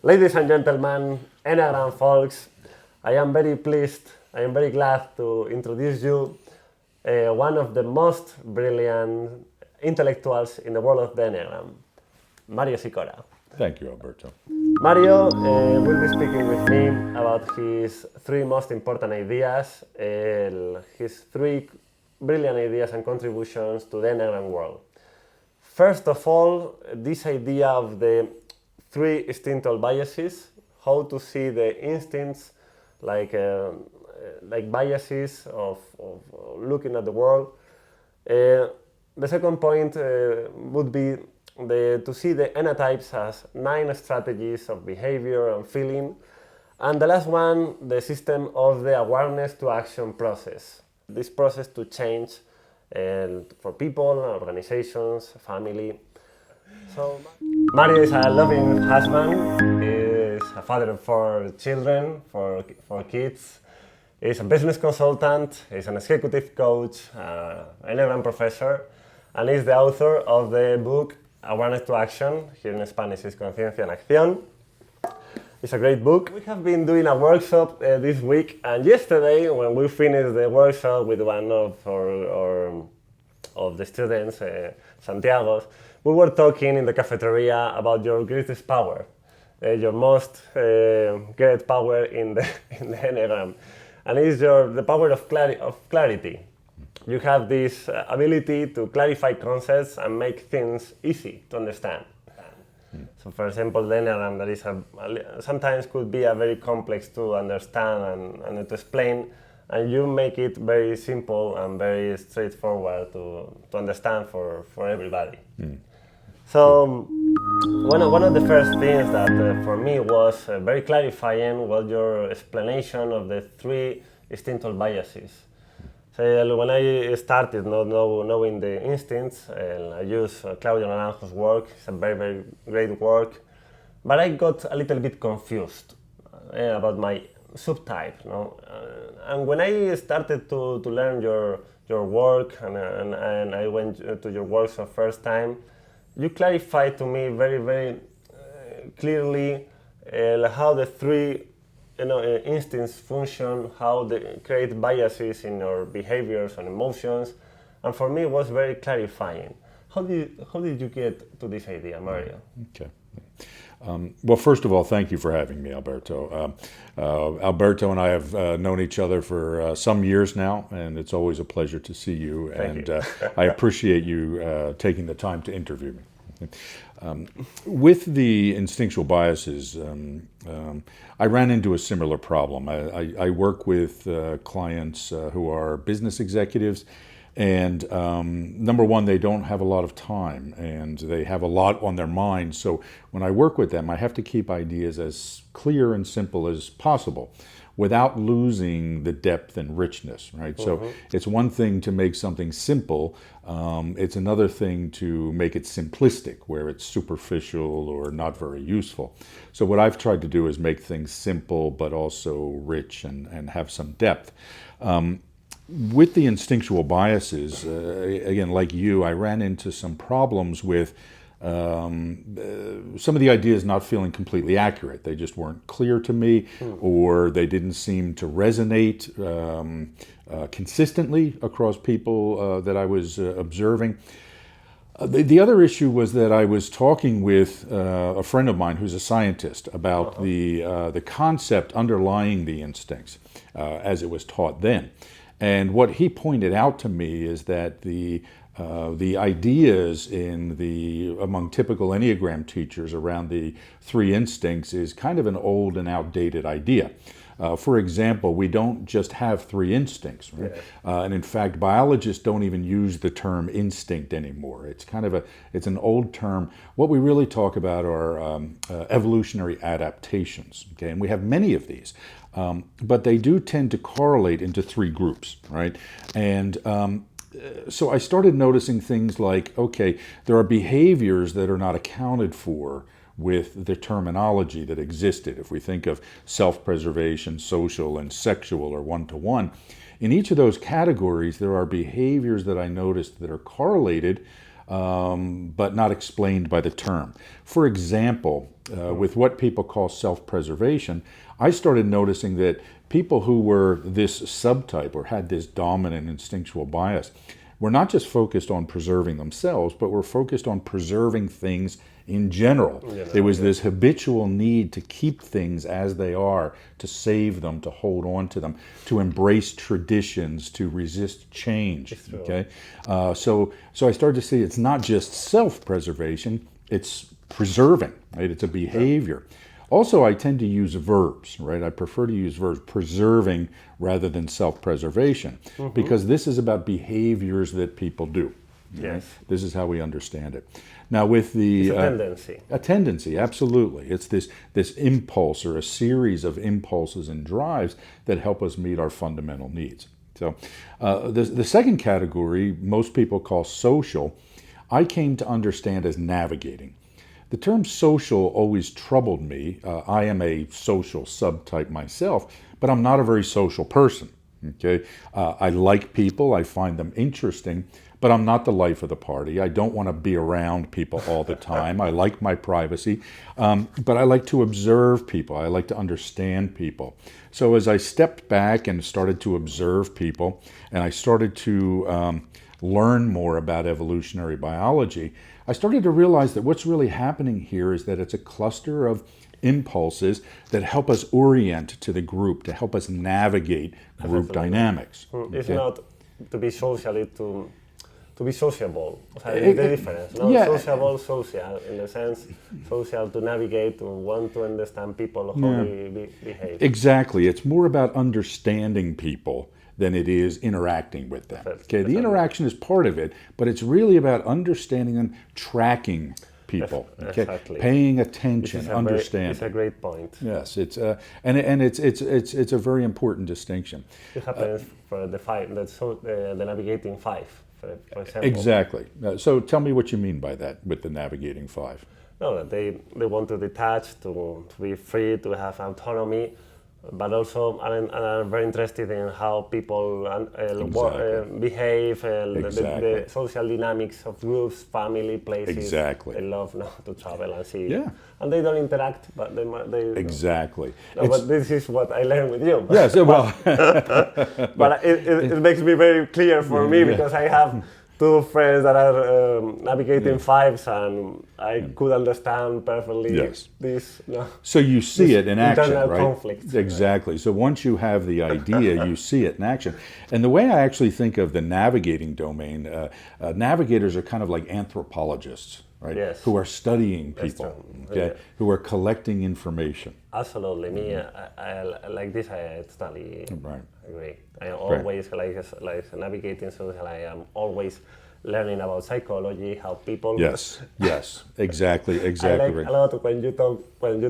Ladies and gentlemen, Enneagram folks, I am very glad to introduce you one of the most brilliant intellectuals in the world of the Enneagram, Mario Sikora. Thank you, Alberto. Mario will be speaking with me about his three most important ideas, his three brilliant ideas and contributions to the Enneagram world. First of all, this idea of the three instinctual biases, how to see the instincts like biases of looking at the world. The second point would be to see the Enneatypes as 9 strategies of behavior and feeling. And the last one, the system of the awareness to action process. This process to change for people, organizations, family. So Mario is a loving husband, he is a father of 4 children, for kids. He's a business consultant, he's an executive coach, an Enneagram professor, and he's the author of the book Awareness to Action, here in Spanish is Conciencia en Acción. It's a great book. We have been doing a workshop this week, and yesterday when we finished the workshop with one of the students, Santiago, we were talking in the cafeteria about your greatest power, your most great power in the Enneagram, and it's the power of clarity. You have this ability to clarify concepts and make things easy to understand. So, for example, the Enneagram that is sometimes could be a very complex to understand and to explain, and you make it very simple and very straightforward to understand for everybody. So one of the first things that for me was very clarifying was your explanation of the 3 instinctual biases. So when I started not knowing the instincts, I used Claudio Naranjo's work. It's a very, very great work, but I got a little bit confused about my subtype. And when I started to learn your work and I went to your workshop first time, you clarified to me very, very clearly how the 3 instincts function, how they create biases in your behaviors and emotions, and for me it was very clarifying. How did you get to this idea, Mario? Okay. Well, first of all, thank you for having me, Alberto. Alberto and I have known each other for some years now, and it's always a pleasure to see you. Thank you. I appreciate you taking the time to interview me. With the instinctual biases, I ran into a similar problem. I work with clients who are business executives, and number one, they don't have a lot of time and they have a lot on their mind. So when I work with them, I have to keep ideas as clear and simple as possible without losing the depth and richness, right? So it's one thing to make something simple, it's another thing to make it simplistic, where it's superficial or not very useful. So what I've tried to do is make things simple, but also rich and have some depth. With the instinctual biases, again, like you, I ran into some problems with some of the ideas not feeling completely accurate. They just weren't clear to me, or they didn't seem to resonate consistently across people that I was observing. The other issue was that I was talking with a friend of mine who's a scientist about the concept underlying the instincts as it was taught then. And what he pointed out to me is that the ideas among typical Enneagram teachers around the 3 instincts is kind of an old and outdated idea. For example, we don't just have 3 instincts, right? And in fact, biologists don't even use the term instinct anymore. It's it's an old term. What we really talk about are evolutionary adaptations, okay? And we have many of these. But they do tend to correlate into 3 groups, right? And so I started noticing things like, okay, there are behaviors that are not accounted for with the terminology that existed. If we think of self-preservation, social, and sexual, or one-to-one, in each of those categories, there are behaviors that I noticed that are correlated, but not explained by the term. For example, with what people call self-preservation, I started noticing that people who were this subtype or had this dominant instinctual bias were not just focused on preserving themselves, but were focused on preserving things in general. There was this habitual need to keep things as they are, to save them, to hold on to them, to embrace traditions, to resist change. Okay, so I started to see it's not just self-preservation; it's preserving. Right, it's a behavior. Also, I tend to use verbs. Right, I prefer to use verbs, preserving rather than self-preservation, because this is about behaviors that people do. Yes, right? This is how we understand it. Now, with the it's a tendency, a tendency, absolutely, it's this impulse or a series of impulses and drives that help us meet our fundamental needs. So, the second category most people call social, I came to understand as navigating. The term social always troubled me. I am a social subtype myself, but I'm not a very social person. Okay, I like people, I find them interesting, but I'm not the life of the party. I don't want to be around people all the time. I like my privacy, but I like to observe people. I like to understand people. So as I stepped back and started to observe people, and I started to learn more about evolutionary biology, I started to realize that what's really happening here is that it's a cluster of impulses that help us orient to the group, to help us navigate group dynamics. It's not to be socially to be sociable. The difference, no? Yeah. Sociable, social, in the sense, social to navigate, to want to understand people, how they behave. Exactly. It's more about understanding people than it is interacting with them. Okay, the interaction is part of it, but it's really about understanding them, tracking people, okay, Exactly. paying attention, understanding. It's a great point. Yes, it's it's a very important distinction. It happens for the navigating five, for example. Exactly. So tell me what you mean by that with the navigating five. No, they want to detach, to be free, to have autonomy, but also are very interested in how people behave, the social dynamics of groups, family, places. Exactly. They love to travel and see. Yeah. And they don't interact, but they Exactly. No, but this is what I learned with you. Yes, well. But it makes me very clear for me, because I have two friends that are navigating fives, and I could understand perfectly this. So you see it in action, right? Conflict. Exactly. So once you have the idea, you see it in action. And the way I actually think of the navigating domain, navigators are kind of like anthropologists, right? Yes. Who are studying people, okay? Who are collecting information. Absolutely. Me, I like this. I totally agree. I always like navigating social. I am always learning about psychology, how people. Yes. Exactly. I like a lot when you talk in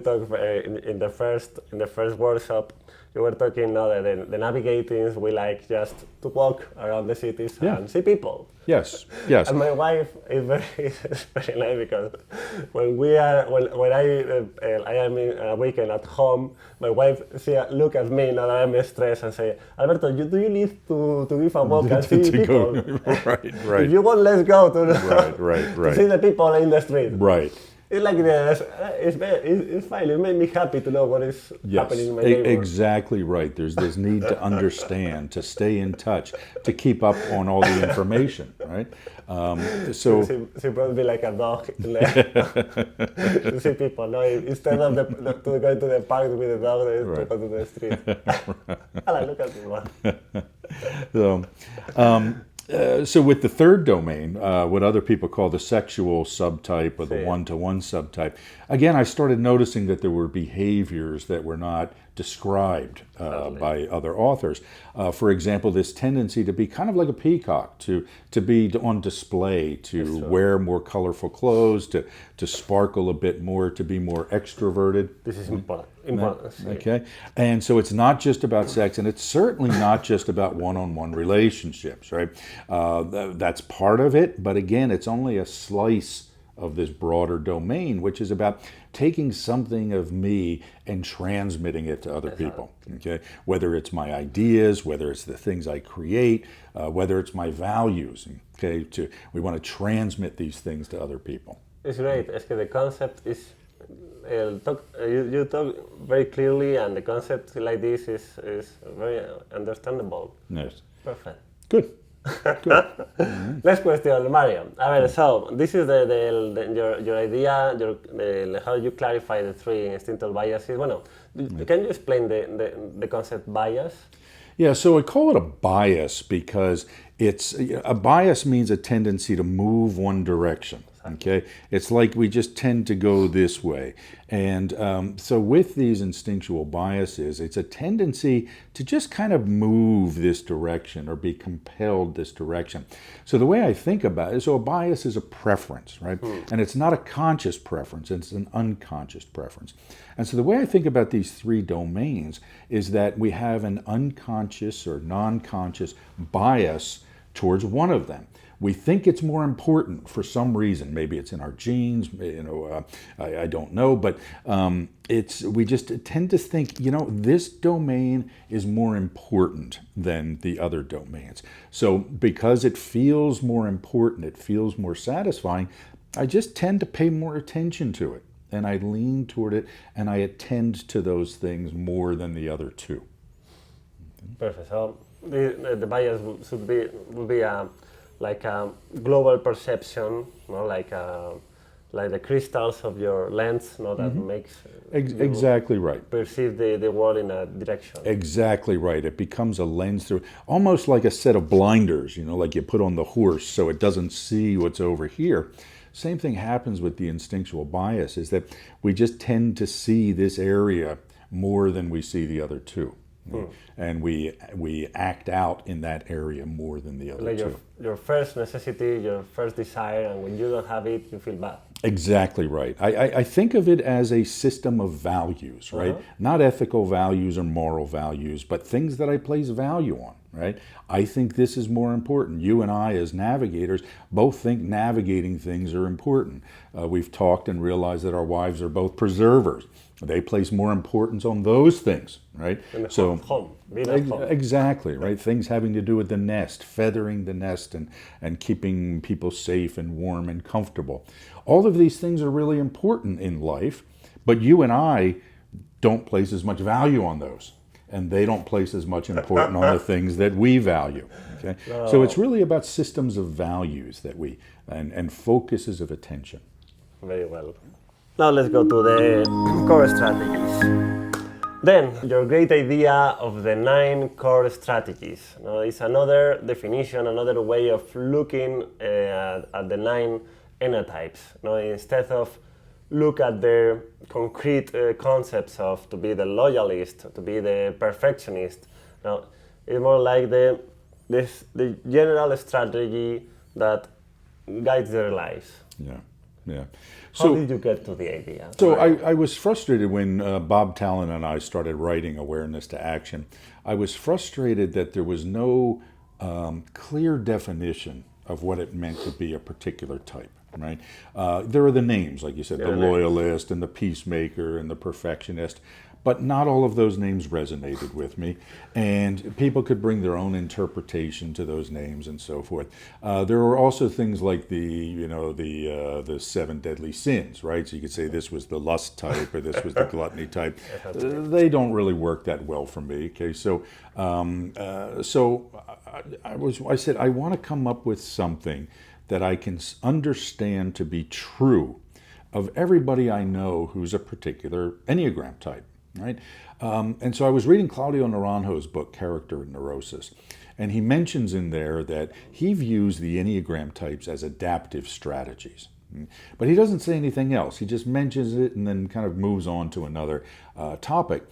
the first workshop. You were talking the navigating. We like just to walk around the cities and see people. Yes. And my wife is very nice, because when I am in a weekend at home, my wife look at me now that I'm stressed and say, Alberto, do you need to give a walk and see people? Right. If you want, let's go to see the people in the street. Right. It's like this. It's fine. It made me happy to know what is happening in my neighborhood. Exactly right. There's this need to understand, to stay in touch, to keep up on all the information, right? So she brought me like a dog to see people. No, instead of to go to the park with the dog, to go to the street. Look at me. So with the third domain, what other people call the sexual subtype or the one-to-one subtype, again, I started noticing that there were behaviors that were not described by other authors. For example, this tendency to be kind of like a peacock, to be on display, to wear more colorful clothes, to sparkle a bit more, to be more extroverted. This is important. Okay, and so it's not just about sex, and it's certainly not just about one-on-one relationships, right? That's part of it, but again, it's only a slice of this broader domain, which is about taking something of me and transmitting it to other people, okay? Whether it's my ideas, whether it's the things I create, whether it's my values, okay? We want to transmit these things to other people. It's great. The concept is you talk very clearly, and the concept like this is very understandable. Yes. Perfect. Good. Good. Next question, Mario. So this is your idea, how you clarify the three instinctual biases. Bueno, can you explain the concept bias? Yeah, so I call it a bias because a bias means a tendency to move one direction. Okay, it's like we just tend to go this way. And so with these instinctual biases, it's a tendency to just kind of move this direction or be compelled this direction. So the way I think about it, so a bias is a preference, right? And it's not a conscious preference, it's an unconscious preference. And so the way I think about these three domains is that we have an unconscious or non-conscious bias towards one of them. We think it's more important for some reason. Maybe it's in our genes, I don't know, but we just tend to think, this domain is more important than the other domains. So because it feels more important, it feels more satisfying, I just tend to pay more attention to it. And I lean toward it, and I attend to those things more than the other two. Perfect. So the bias would be like a global perception, like the crystals of your lens, that makes exactly right. Perceive the world in a direction. Exactly right. It becomes a lens through, almost like a set of blinders, like you put on the horse so it doesn't see what's over here. Same thing happens with the instinctual bias, is that we just tend to see this area more than we see the other two. And we act out in that area more than the other two. Your first necessity, your first desire, and when you don't have it, you feel bad. Exactly right. I think of it as a system of values, right? Not ethical values or moral values, but things that I place value on, right? I think this is more important. You and I, as navigators, both think navigating things are important. We've talked and realized that our wives are both preservers. They place more importance on those things, right? So home. Exactly, right? Things having to do with the nest, feathering the nest, and keeping people safe and warm and comfortable. All of these things are really important in life, but you and I don't place as much value on those, and they don't place as much importance on the things that we value. Okay, so it's really about systems of values that and focuses of attention. Very well. Now let's go to the core strategies. Then, your great idea of the 9 core strategies. Now, it's another definition, another way of looking at the 9 enneatypes. Now, instead of look at the concrete concepts of to be the loyalist, to be the perfectionist. Now, it's more like the general strategy that guides their lives. Yeah. How did you get to the idea? So I was frustrated when Bob Tallon and I started writing Awareness to Action. I was frustrated that there was no clear definition of what it meant to be a particular type, right? There are the names, like you said, the loyalist and the peacemaker and the perfectionist, but not all of those names resonated with me, and people could bring their own interpretation to those names and so forth. There were also things like the 7 deadly sins, right? So you could say this was the lust type or this was the gluttony type. They don't really work that well for me. Okay, so I said I want to come up with something that I can understand to be true of everybody I know who's a particular Enneagram type. Right, and so I was reading Claudio Naranjo's book, Character and Neurosis, and he mentions in there that he views the Enneagram types as adaptive strategies. But he doesn't say anything else. He just mentions it and then kind of moves on to another topic.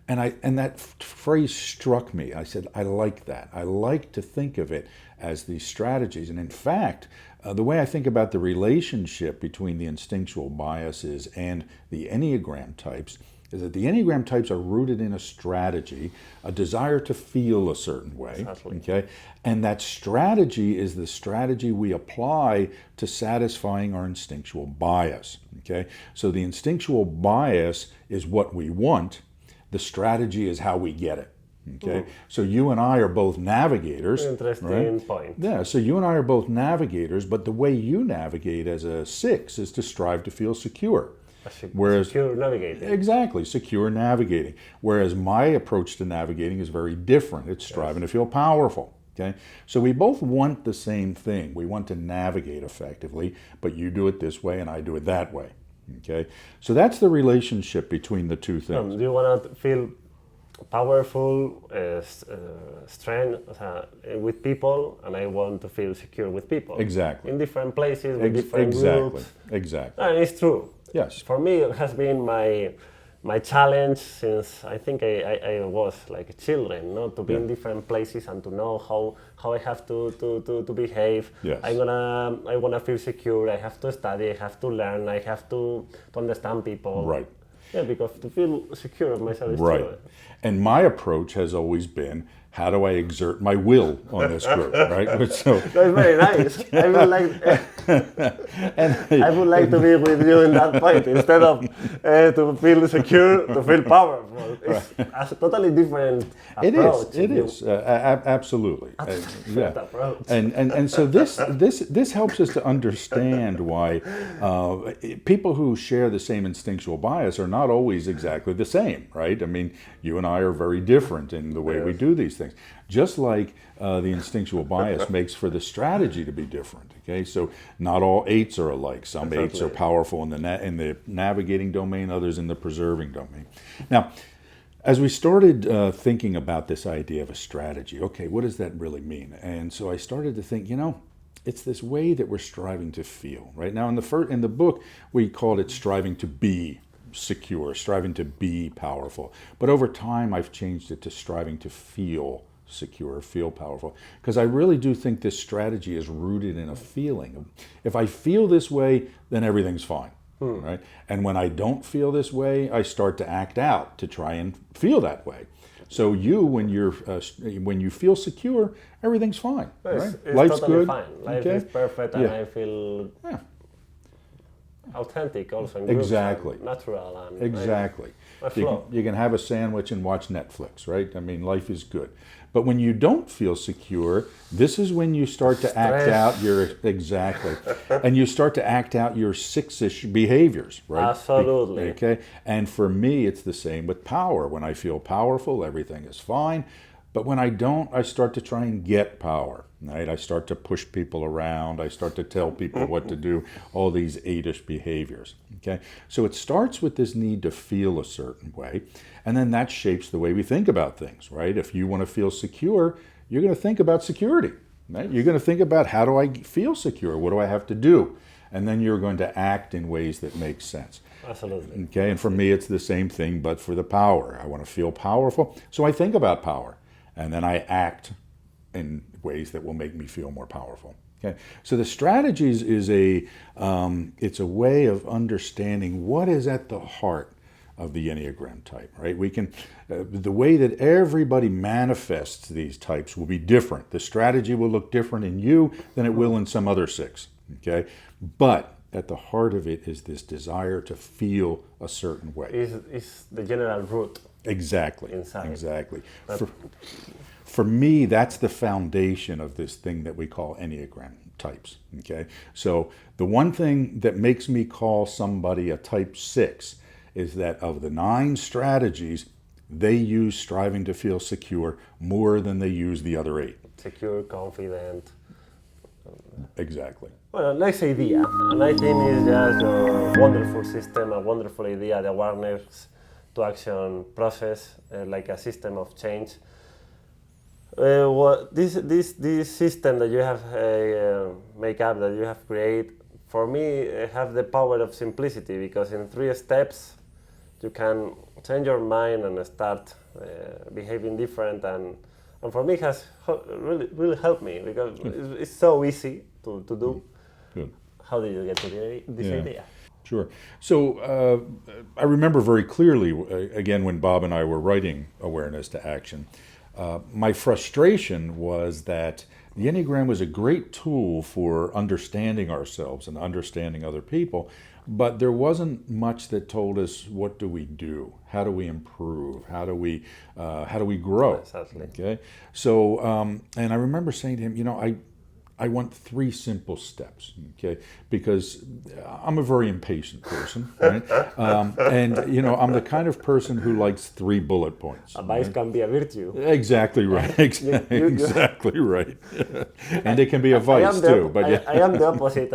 And that phrase struck me. I said, I like that. I like to think of it as these strategies. And in fact, the way I think about the relationship between the instinctual biases and the Enneagram types is that the Enneagram types are rooted in a strategy, a desire to feel a certain way. Exactly. Okay? And that strategy is the strategy we apply to satisfying our instinctual bias. Okay? So the instinctual bias is what we want. The strategy is how we get it. Okay, so you and I are both navigators. Interesting point. Yeah, so you and I are both navigators, but the way you navigate as a 6 is to strive to feel secure. Secure navigating. Exactly, secure navigating. Whereas my approach to navigating is very different. It's striving to feel powerful. Okay, so we both want the same thing. We want to navigate effectively, but you do it this way and I do it that way. Okay, so that's the relationship between the two things. Do you want to feel powerful, strength with people, and I want to feel secure with people. Exactly. In different places, with different groups. Exactly. And it's true. Yes. For me, it has been my challenge since I think I was like a children, to be in different places and to know how I have to behave. Yes. I wanna feel secure. I have to study. I have to learn. I have to understand people. Right. Yeah, because to feel secure of myself is right. true. And my approach has always been, how do I exert my will on this group, right? So that's very nice. I would like to be with you in that point instead of to feel secure, to feel powerful. It's a totally different approach. It is. Absolutely. Different approach. And so this helps us to understand why people who share the same instinctual bias are not always exactly the same, right? I mean, you and I are very different in the way we do these things. Just like the instinctual bias makes for the strategy to be different. Okay, so not all 8s are alike. Some 8s are powerful in the navigating domain, others in the preserving domain. Now, as we started thinking about this idea of a strategy, okay, what does that really mean? And so I started to think, it's this way that we're striving to feel. Right now, in the book, we called it striving to be secure, striving to be powerful. But over time, I've changed it to striving to feel secure, feel powerful. Because I really do think this strategy is rooted in a feeling. If I feel this way, then everything's fine. Right? And when I don't feel this way, I start to act out to try and feel that way. So when you feel secure, everything's fine. Right? It's Life's totally good. fine. Life is perfect, and I feel authentic also. In groups, exactly. And natural. And exactly. flow. You can have a sandwich and watch Netflix, right? I mean, life is good. But when you don't feel secure, this is when you start to act out your and you start to act out your 6-ish behaviors, right? Absolutely. Okay. And for me, it's the same with power. When I feel powerful, everything is fine. But when I don't, I start to try and get power, right? I start to push people around. I start to tell people what to do, all these 8-ish behaviors, okay? So it starts with this need to feel a certain way, and then that shapes the way we think about things, right? If you want to feel secure, you're going to think about security, right? You're going to think about, how do I feel secure? What do I have to do? And then you're going to act in ways that make sense. Absolutely. Okay, and for me, it's the same thing, but for the power. I want to feel powerful, so I think about power. And then I act in ways that will make me feel more powerful. Okay, so the strategies is it's a way of understanding what is at the heart of the Enneagram type. Right? We can the way that everybody manifests these types will be different. The strategy will look different in you than it will in some other 6. Okay, but at the heart of it is this desire to feel a certain way. Is the general root. Exactly. Inside. Exactly. For me, that's the foundation of this thing that we call Enneagram types. Okay. So the one thing that makes me call somebody a type 6 is that of the 9 strategies, they use striving to feel secure more than they use the other 8. Secure, confident. Exactly. Well, nice idea. And I think it's just a wonderful system, a wonderful idea, the awareness to action process, like a system of change. This system that you have make up, that you have created, for me, have the power of simplicity, because in 3 steps you can change your mind and start behaving different, and for me it has really helped me, because it's so easy to do. Good. How did you get to this idea? Sure. So I remember very clearly, again, when Bob and I were writing Awareness to Action, my frustration was that the Enneagram was a great tool for understanding ourselves and understanding other people, but there wasn't much that told us, what do we do? How do we improve? How do we grow? Exactly. Okay. So, and I remember saying to him, I want 3 simple steps, okay? Because I'm a very impatient person, right? And, I'm the kind of person who likes 3 bullet points. Advice can be a virtue. Exactly right. Exactly right. And it can be a vice too. But I am the opposite.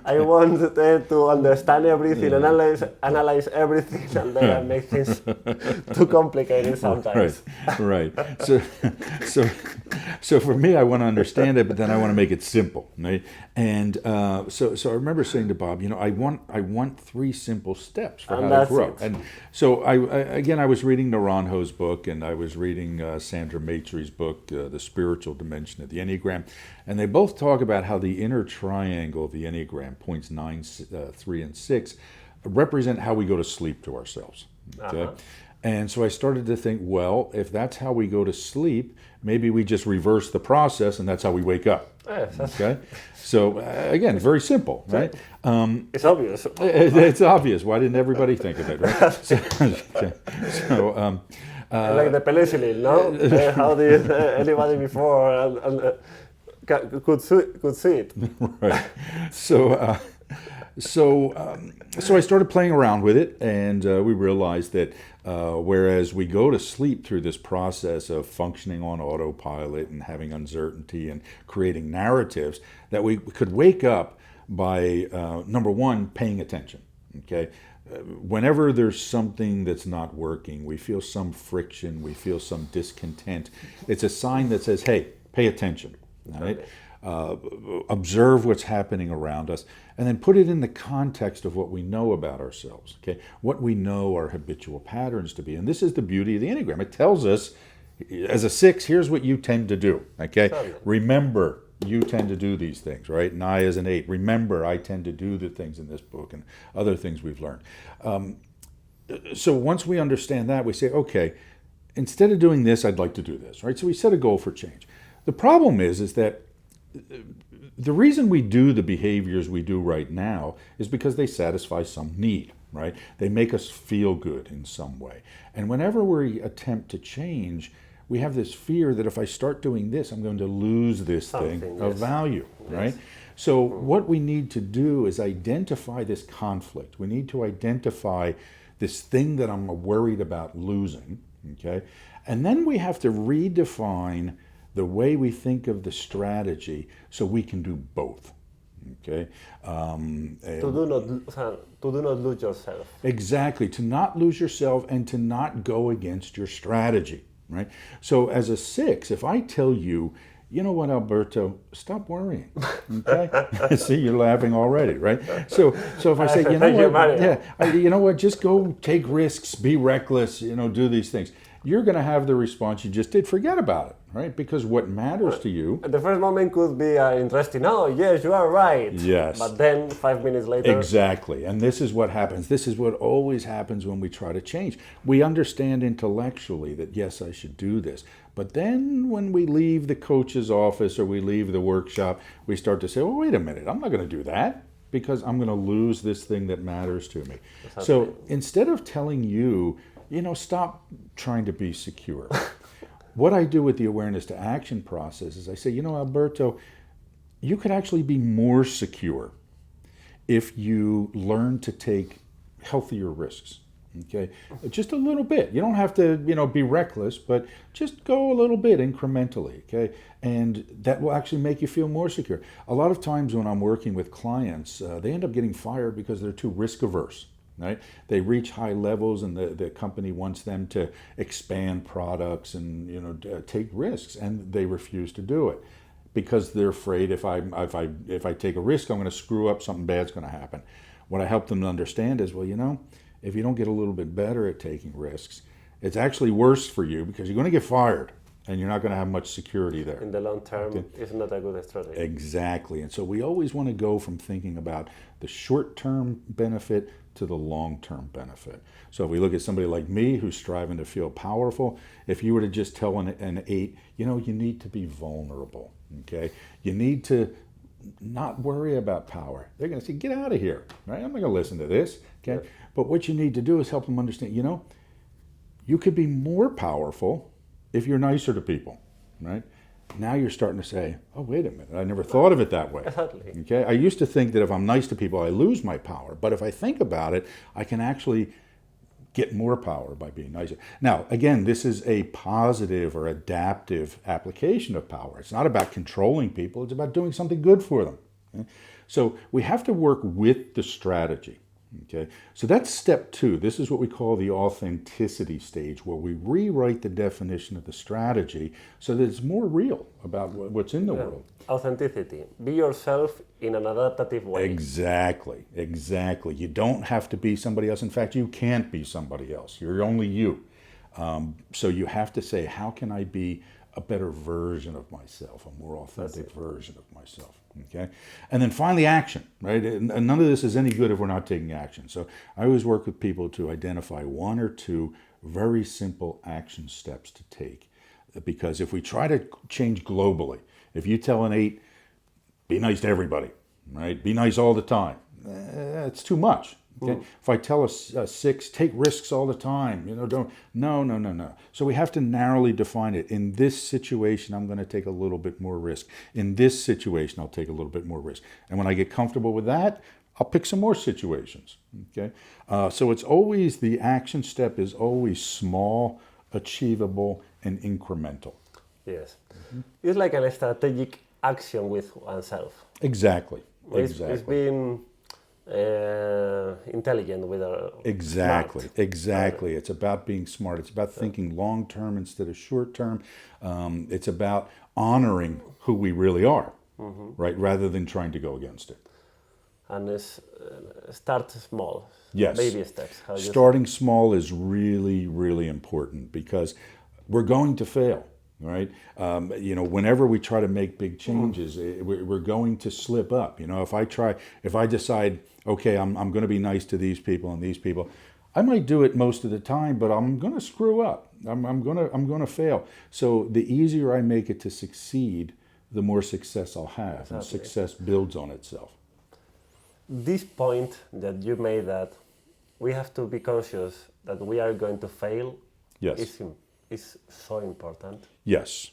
I want to understand everything, analyze everything, and then I make things too complicated sometimes. Right. So for me, I want to understand it, but then I want to make it simple, right? And so I remember saying to Bob, I want 3 simple steps for how to grow. And so I was reading Naranjo's book, and I was reading Sandra Maitre's book, The Spiritual Dimension of the Enneagram, and they both talk about how the inner triangle of the Enneagram, points 9, 3, and 6, represent how we go to sleep to ourselves. Okay? Uh-huh. And so I started to think, well, if that's how we go to sleep, maybe we just reverse the process, and that's how we wake up. Yes. Okay? So, again, very simple, right? It's obvious. It's obvious. Why didn't everybody think of it, right? Like the penicillin, no? How did anybody before could see it? Right. So I started playing around with it, and we realized that whereas we go to sleep through this process of functioning on autopilot and having uncertainty and creating narratives, that we could wake up by, number 1, paying attention, okay? Whenever there's something that's not working, we feel some friction, we feel some discontent, it's a sign that says, hey, pay attention, right? Observe what's happening around us, and then put it in the context of what we know about ourselves, okay? What we know our habitual patterns to be. And this is the beauty of the Enneagram. It tells us, as a 6, here's what you tend to do, okay? Remember, you tend to do these things, right? And I, as an 8, remember, I tend to do the things in this book and other things we've learned. So once we understand that, we say, okay, instead of doing this, I'd like to do this, right? So we set a goal for change. The problem is that the reason we do the behaviors we do right now is because they satisfy some need, right? They make us feel good in some way. And whenever we attempt to change, we have this fear that if I start doing this, I'm going to lose this thing of value, right? So what we need to do is identify this conflict. We need to identify this thing that I'm worried about losing, okay? And then we have to redefine the way we think of the strategy so we can do both, okay? To do not lose yourself. Exactly, to not lose yourself and to not go against your strategy, right? So as a 6, if I tell you, you know what, Alberto, stop worrying, okay? See, you're laughing already, right? So if I say, you know what, just go take risks, be reckless, do these things, you're going to have the response you just did, forget about it, right? Because what matters to you... At the first moment could be interesting. Oh, yes, you are right. Yes. But then 5 minutes later... Exactly. And this is what happens. This is what always happens when we try to change. We understand intellectually that, yes, I should do this. But then when we leave the coach's office or we leave the workshop, we start to say, well, wait a minute, I'm not going to do that because I'm going to lose this thing that matters to me. So instead of telling you, stop trying to be secure. What I do with the awareness to action process is I say, Alberto, you could actually be more secure if you learn to take healthier risks, okay? Just a little bit. You don't have to, be reckless, but just go a little bit incrementally, okay? And that will actually make you feel more secure. A lot of times when I'm working with clients, they end up getting fired because they're too risk averse. Right? They reach high levels and the company wants them to expand products and take risks, and they refuse to do it because they're afraid if I take a risk, I'm going to screw up, something bad's going to happen. What I help them to understand is, well, if you don't get a little bit better at taking risks, it's actually worse for you because you're going to get fired and you're not going to have much security there. In the long term, it's not a good strategy. Exactly. And so we always want to go from thinking about the short-term benefit to the long-term benefit. So if we look at somebody like me who's striving to feel powerful, if you were to just tell an 8, you need to be vulnerable, okay? You need to not worry about power. They're going to say, get out of here, right? I'm not going to listen to this, okay? Yeah. But what you need to do is help them understand, you could be more powerful if you're nicer to people, right? now you're starting to say, oh, wait a minute, I never thought of it that way. Exactly. Okay, I used to think that if I'm nice to people, I lose my power. But if I think about it, I can actually get more power by being nicer. Now, again, this is a positive or adaptive application of power. It's not about controlling people. It's about doing something good for them. Okay? So we have to work with the strategy. Okay, so that's step 2. This is what we call the authenticity stage, where we rewrite the definition of the strategy so that it's more real about what's in the world. Authenticity. Be yourself in an adaptive way. Exactly, exactly. You don't have to be somebody else. In fact, you can't be somebody else. You're only you. So you have to say, how can I be a better version of myself, a more authentic version of myself? Okay, and then finally, action. Right, and none of this is any good if we're not taking action. So I always work with people to identify 1 or 2 very simple action steps to take, because if we try to change globally, if you tell an 8, be nice to everybody, right? Be nice all the time. It's too much. Okay? If I tell a 6, take risks all the time, don't. No. So we have to narrowly define it. In this situation, I'm going to take a little bit more risk. In this situation, I'll take a little bit more risk. And when I get comfortable with that, I'll pick some more situations. Okay. So it's always, the action step is always small, achievable, and incremental. Yes. It's like a strategic action with oneself. Exactly. It's being intelligent with our Exactly. smart. It's about being smart. It's about thinking long term instead of short term. It's about honoring who we really are, right, rather than trying to go against it. And start small. Yes. Baby steps. Starting small is really, really important, because we're going to fail. Right, whenever we try to make big changes, we're going to slip up. If I decide, okay, I'm going to be nice to these people and these people, I might do it most of the time, but I'm going to screw up. I'm going to fail. So the easier I make it to succeed, the more success I'll have, exactly. And success builds on itself. This point that you made, that we have to be conscious that we are going to fail, yes, is so important. Yes.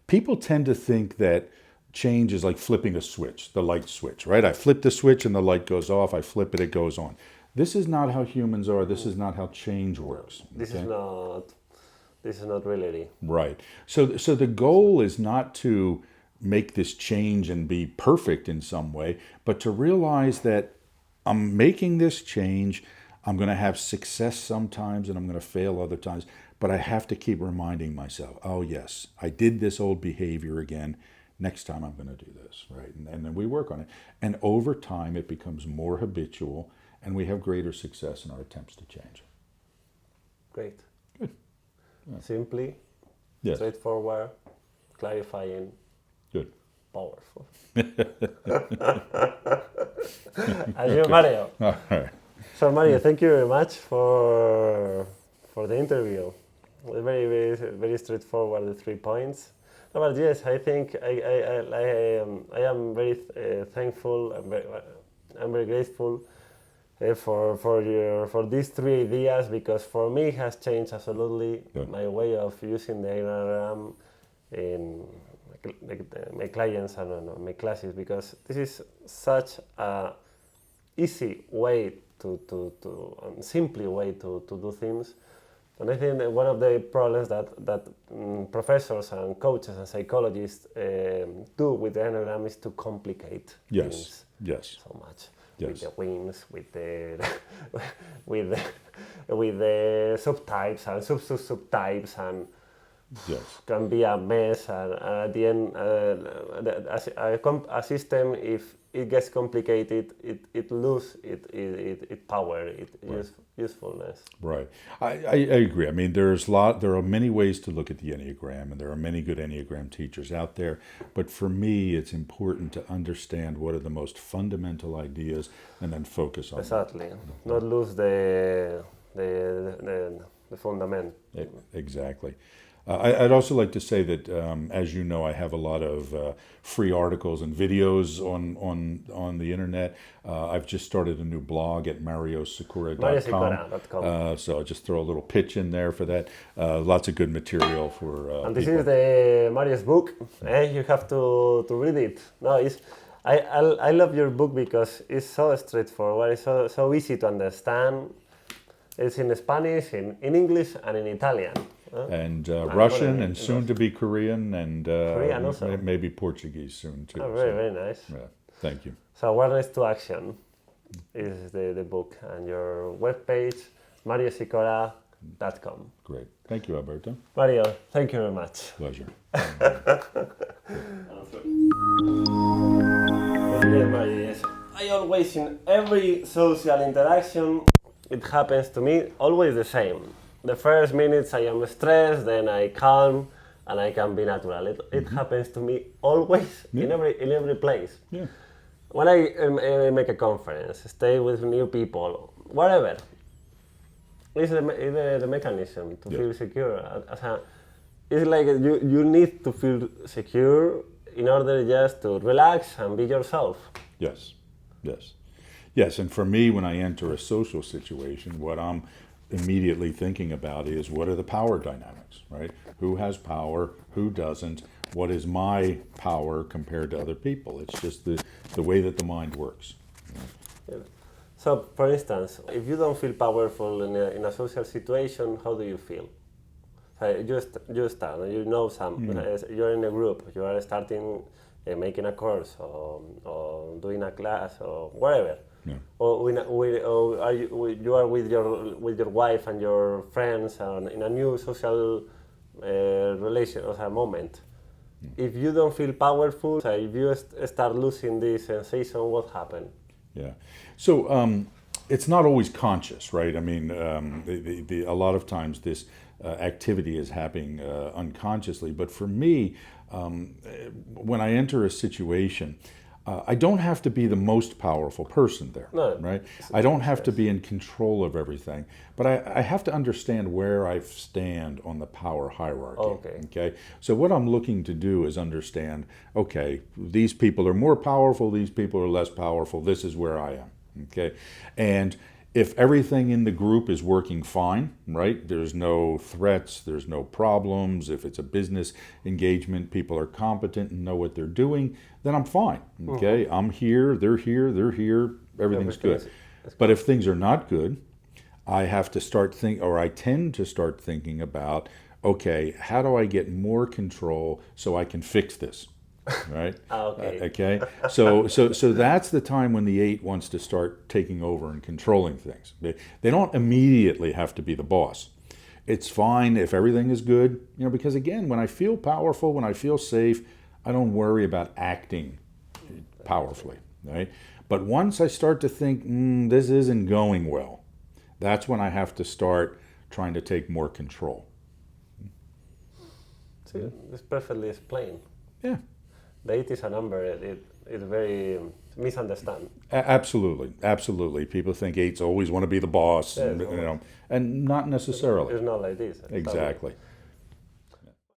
People tend to think that change is like flipping a switch, the light switch, right? I flip the switch and the light goes off. I flip it, it goes on. This is not how humans are. This is not how change works. This is not reality. Right. So the goal is not to make this change and be perfect in some way, but to realize that I'm making this change. I'm going to have success sometimes and I'm going to fail other times. But I have to keep reminding myself, oh yes, I did this old behavior again. Next time I'm going to do this, right? And then we work on it. And over time, it becomes more habitual, and we have greater success in our attempts to change. Great. Good. Yeah. Simply, yes. Straightforward, clarifying, good, powerful. Adiós, Mario. All right. So, Mario, thank you very much for the interview. Very, very, very straightforward, the 3 points. No, but yes, I think I am very thankful. I'm very grateful for these 3 ideas, because for me it has changed absolutely my way of using the Enneagram in my clients and my classes, because this is such a easy way simply way to do things. And I think that one of the problems that professors and coaches and psychologists do with the Enneagram is to complicate things so much. Yes. With the wings, with the with the subtypes and subtypes, and can be a mess. And at the end, a system, if it gets complicated, it loses its power, its usefulness. Right. I agree. I mean, there are many ways to look at the Enneagram, and there are many good Enneagram teachers out there. But for me, it's important to understand what are the most fundamental ideas and then focus on exactly. Them. Not lose the fundament. Exactly. I'd also like to say that, as you know, I have a lot of free articles and videos on the internet. I've just started a new blog at mariossikora.com. mariossikora.com. So I'll just throw a little pitch in there for that. Lots of good material for and this people. is the Mario's book. You have to read it. No, I love your book because it's so straightforward. It's so easy to understand. It's in Spanish, in English, and in Italian. And Russian, and soon to be Korean, and Korean also. maybe Portuguese soon too. Oh, very nice. Yeah, thank you. So Awareness to Action is the book, and your webpage, mariossikora.com. Great. Thank you, Alberto. Mario, thank you very much. Pleasure. Yes. I always, in every social interaction, it happens to me always the same. The first minutes I am stressed, then I calm, and I can be natural. It happens to me always, in every place. Yeah. When I make a conference, stay with new people, whatever, it's the mechanism to feel secure. It's like you need to feel secure in order just to relax and be yourself. Yes, yes. Yes, and for me, when I enter a social situation, what I'm immediately thinking about is, what are the power dynamics, right? Who has power, who doesn't, what is my power compared to other people? It's just the way that the mind works. Yeah. So, for instance, if you don't feel powerful in a social situation, how do you feel? You start, you know you're in a group, you are starting making a course or doing a class or whatever. Yeah. Or you are with your wife and your friends and in a new social relation or moment. If you don't feel powerful, if you start losing this sensation, what happens? Yeah. So it's not always conscious, right? I mean, a lot of times this activity is happening unconsciously. But for me, when I enter a situation, I don't have to be the most powerful person there, right? I don't have to be in control of everything, but I have to understand where I stand on the power hierarchy. Okay. So what I'm looking to do is understand, okay, these people are more powerful, these people are less powerful, this is where I am, okay? And if everything in the group is working fine, right? There's no threats, there's no problems. If it's a business engagement, people are competent and know what they're doing, then I'm fine, okay? I'm here, they're here, everything's good. But if things are not good, I have to I tend to start thinking about, okay, how do I get more control so I can fix this? Right? Okay. So that's the time when the 8 wants to start taking over and controlling things. They don't immediately have to be the boss. It's fine if everything is good, because again, when I feel powerful, when I feel safe, I don't worry about acting powerfully, right? But once I start to think, this isn't going well, that's when I have to start trying to take more control. See, it's perfectly explained. Yeah. The 8 is a number, it's very misunderstood. Absolutely. People think 8s always want to be the boss, and not necessarily. It's not like this. Exactly.